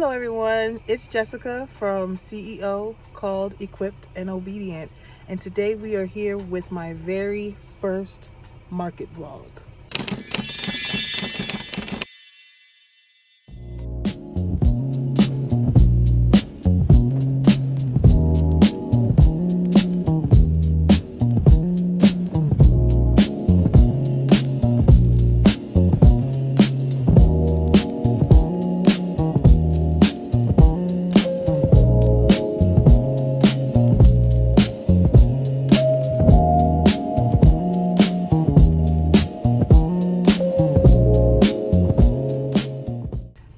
Hello everyone, it's Jessica from CEO called Equipped and Obedient, and today we are here with my very first market vlog.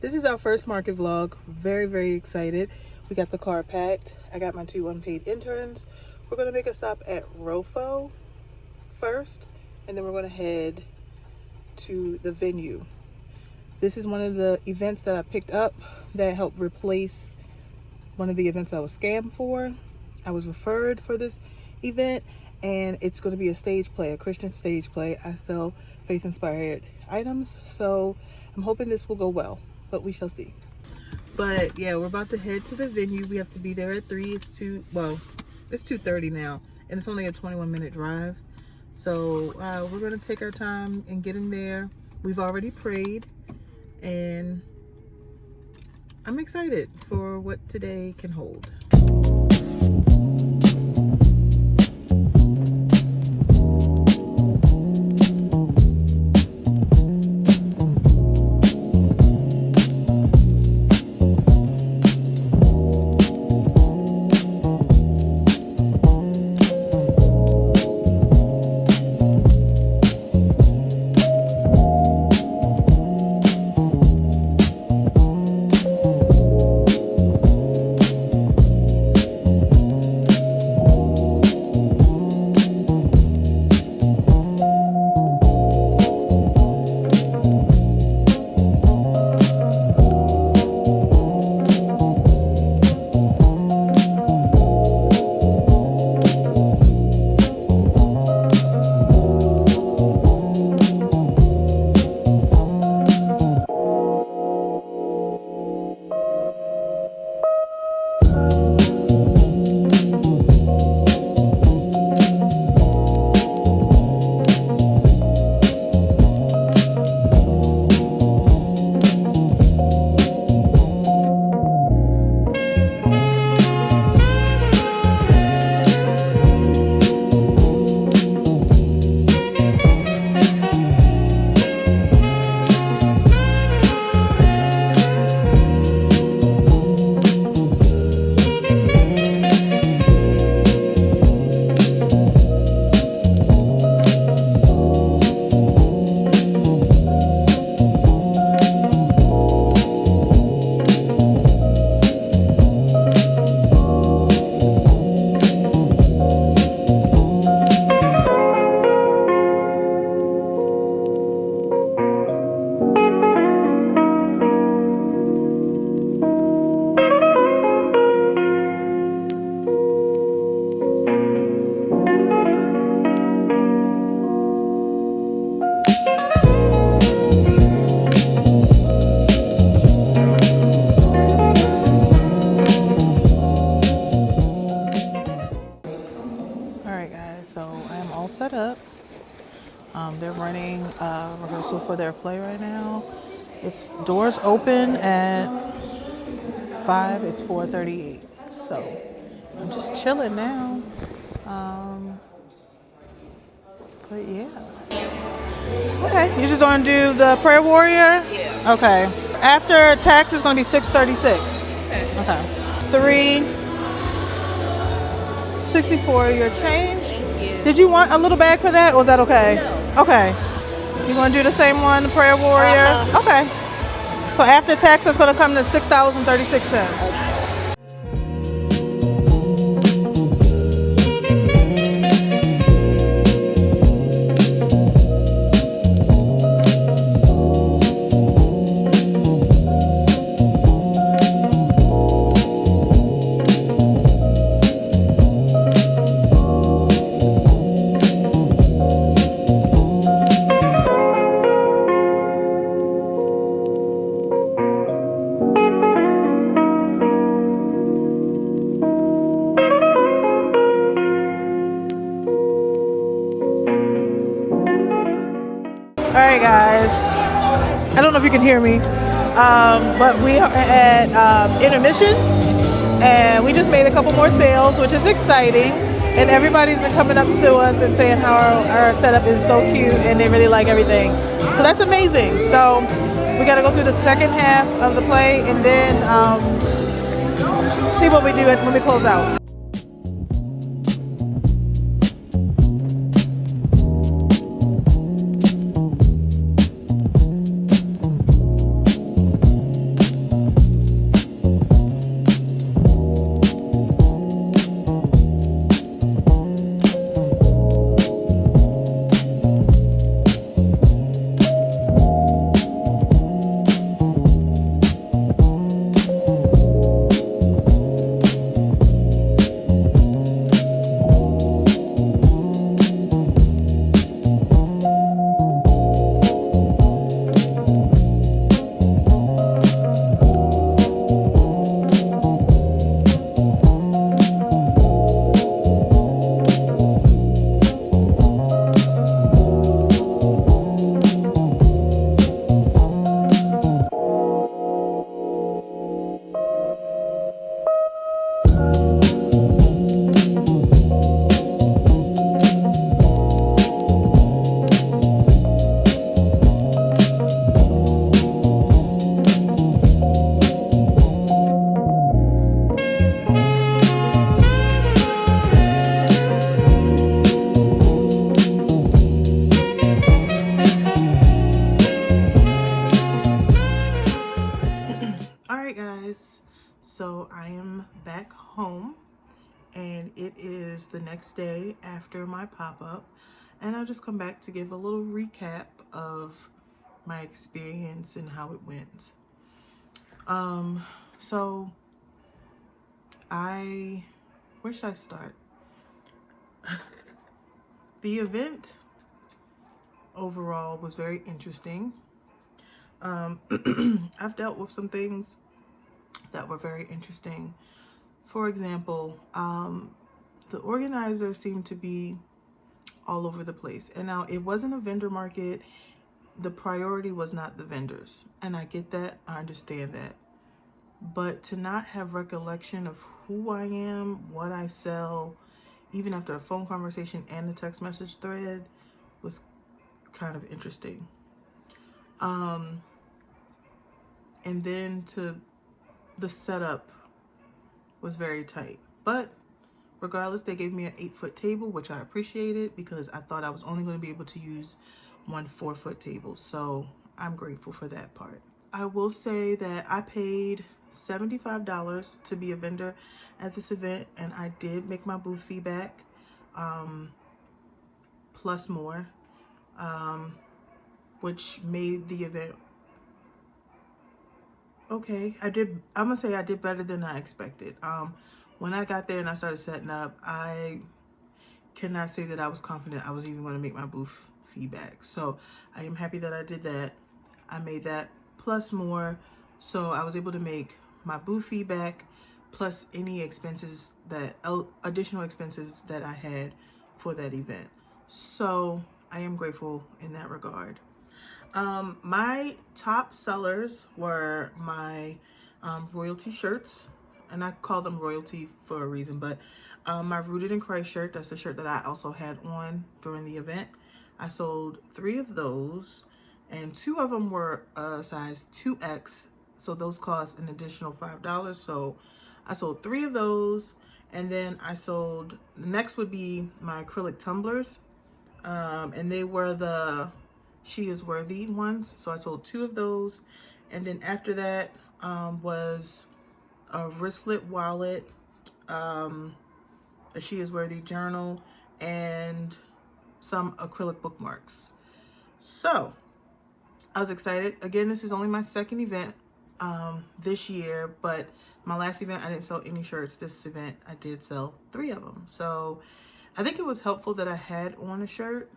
This is our first market vlog. Very excited. We got the car packed. I got my 2 unpaid interns. We're gonna make a stop at Rofo first, and then we're gonna head to the venue. This is one of the events that I picked up that helped replace one of the events I was scammed for. I was referred for this event, and it's going to be a stage play, a Christian stage play. I sell faith-inspired items, so I'm hoping this will go well, but we shall see. But yeah, we're about to head to the venue. We have to be there at 3. It's 2:30 now, and it's only a 21-minute drive. So we're going to take our time in getting there. We've already prayed, and I'm excited for what today can hold. Set up. They're running a rehearsal for their play right now. It's doors open at 5. It's 4:38. So I'm just chilling now. But yeah. Okay, you just gonna do the prayer warrior? Yeah. Okay. After tax is gonna be 636. Okay. 364 your change. Did you want a little bag for that, or was that okay? No. Okay. You gonna do the same one, the prayer warrior? Okay. So after tax, it's gonna come to $6.36. Okay. right, guys. I don't know if you can hear me, but we are at intermission, and we just made a couple more sales, which is exciting. And everybody's been coming up to us and saying how our setup is so cute and they really like everything. So that's amazing. So we got to go through the second half of the play and then see what we do when we close out. So I am back home and it is the next day after my pop-up, and I'll just come back to give a little recap of my experience and how it went. So where should I start? The event overall was very interesting. I've dealt with some things that were very interesting. For example, the organizer seemed to be all over the place. And now it wasn't a vendor market. The priority was not the vendors. And I get that. I understand that. But to not have recollection of who I am, what I sell, even after a phone conversation and a text message thread, was kind of interesting. And then the setup was very tight. But regardless, they gave me an 8-foot table, which I appreciated because I thought I was only going to be able to use one 4-foot table. So I'm grateful for that part. I will say that I paid $75 to be a vendor at this event, and I did make my booth fee back, plus more, which made the event okay. I'm gonna say I did better than I expected. When I got there and I started setting up, I cannot say that I was confident I was even going to make my booth feedback. So I am happy that I did that. I made that plus more. So I was able to make my booth feedback plus any expenses additional expenses that I had for that event. So I am grateful in that regard. My top sellers were my royalty shirts, and I call them royalty for a reason, but my Rooted in Christ shirt, that's the shirt that I also had on during the event. I sold 3 of those, and 2 of them were size 2X, so those cost an additional $5. So I sold 3 of those, and then the next would be my acrylic tumblers, and they were the She Is Worthy ones. So I sold 2 of those. And then after that was a wristlet wallet, a She Is Worthy journal, and some acrylic bookmarks. So I was excited. Again, this is only my second event this year, but my last event I didn't sell any shirts. This event I did sell 3 of them. So I think it was helpful that I had on a shirt.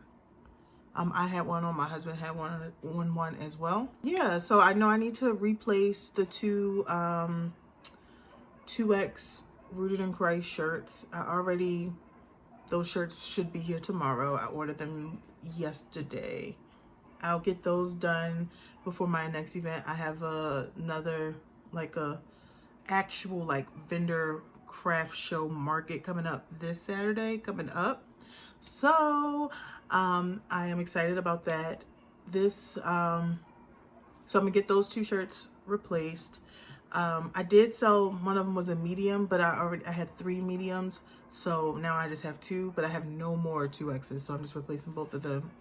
I had one on, my husband had one as well. Yeah, so I know I need to replace the 2X Rooted in Christ shirts. Those shirts should be here tomorrow. I ordered them yesterday. I'll get those done before my next event. I have another, like a actual like vendor craft show market coming up this Saturday coming up. So I am excited about that. This so I'm gonna get those 2 shirts replaced. I did sell, one of them was a medium, but I had 3 mediums, so now I just have 2, but I have no more 2X's, so I'm just replacing both of them.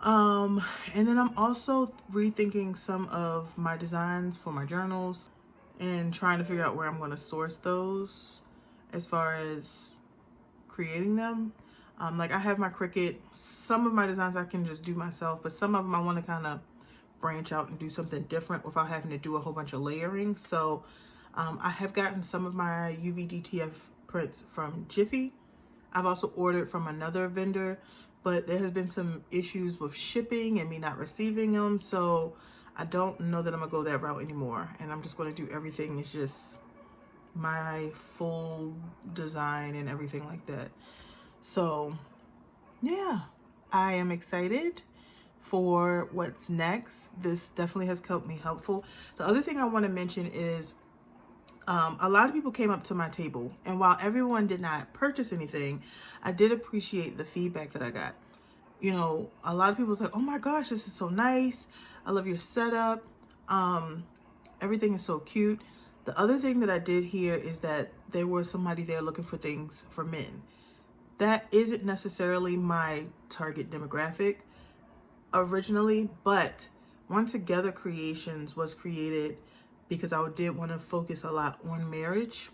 And then I'm also rethinking some of my designs for my journals and trying to figure out where I'm going to source those as far as creating them. Like I have my Cricut, some of my designs I can just do myself, but some of them I want to kind of branch out and do something different without having to do a whole bunch of layering. So I have gotten some of my UVDTF prints from Jiffy. I've also ordered from another vendor, but there has been some issues with shipping and me not receiving them. So I don't know that I'm gonna go that route anymore. And I'm just gonna do everything. It's just my full design and everything like that. So yeah, I am excited for what's next. This definitely has helped me helpful. The other thing I want to mention is a lot of people came up to my table, and while everyone did not purchase anything, I did appreciate the feedback that I got. You know, a lot of people was like, oh my gosh, this is so nice. I love your setup. Everything is so cute. The other thing that I did hear is that there was somebody there looking for things for men. That isn't necessarily my target demographic originally, but OneTogether Creations was created because I did want to focus a lot on marriage,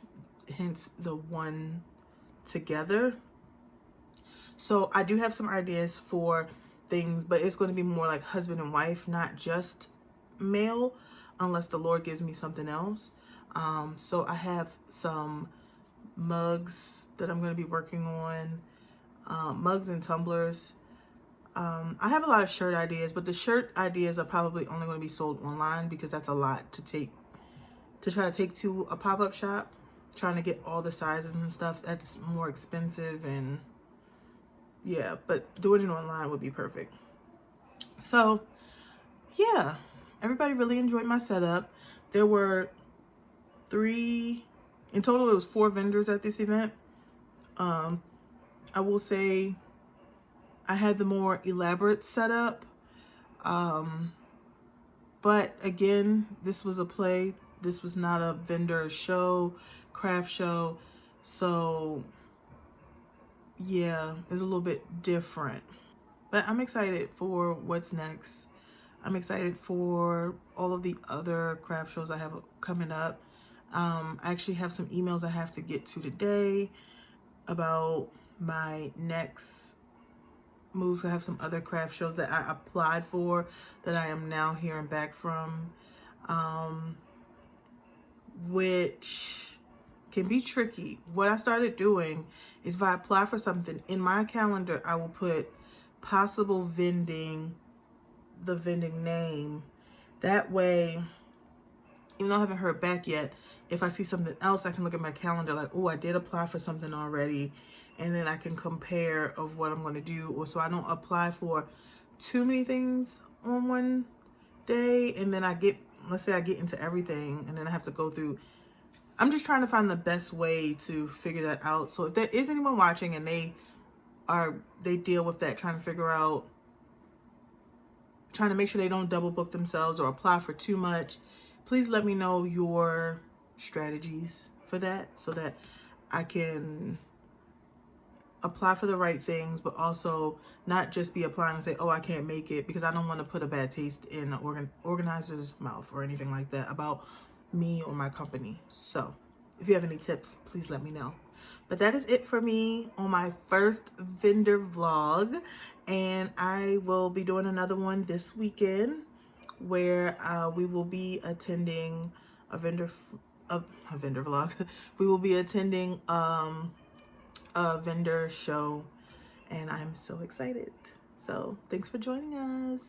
hence the One Together. So I do have some ideas for things, but it's going to be more like husband and wife, not just male, unless the Lord gives me something else. So I have some mugs that I'm going to be working on, mugs and tumblers. I have a lot of shirt ideas, but the shirt ideas are probably only going to be sold online because that's a lot to try to take to a pop-up shop. Trying to get all the sizes and stuff, that's more expensive, and yeah, but doing it online would be perfect. So yeah, everybody really enjoyed my setup. There were 3 in total. It was 4 vendors at this event. I will say I had the more elaborate setup, but again, this was a play. This was not a vendor show, craft show. So yeah, it's a little bit different. But I'm excited for what's next. I'm excited for all of the other craft shows I have coming up. I actually have some emails I have to get to today about my next moves. I have some other craft shows that I applied for that I am now hearing back from, which can be tricky. What I started doing is if I apply for something in my calendar, I will put possible vending, the vending name. That way, even though I haven't heard back yet, if I see something else, I can look at my calendar like, oh, I did apply for something already, and then I can compare of what I'm going to do, or so I don't apply for too many things on one day, and then let's say I get into everything, and then I have to go through. I'm just trying to find the best way to figure that out. So if there is anyone watching and they deal with that, trying to make sure they don't double book themselves or apply for too much, please let me know your strategies for that so that I can apply for the right things, but also not just be applying and say, oh, I can't make it, because I don't want to put a bad taste in an organizer's mouth or anything like that about me or my company. So if you have any tips, please let me know. But that is it for me on my first vendor vlog, and I will be doing another one this weekend where we will be attending a vendor vlog. We will be attending a vendor show, and I'm so excited. So thanks for joining us.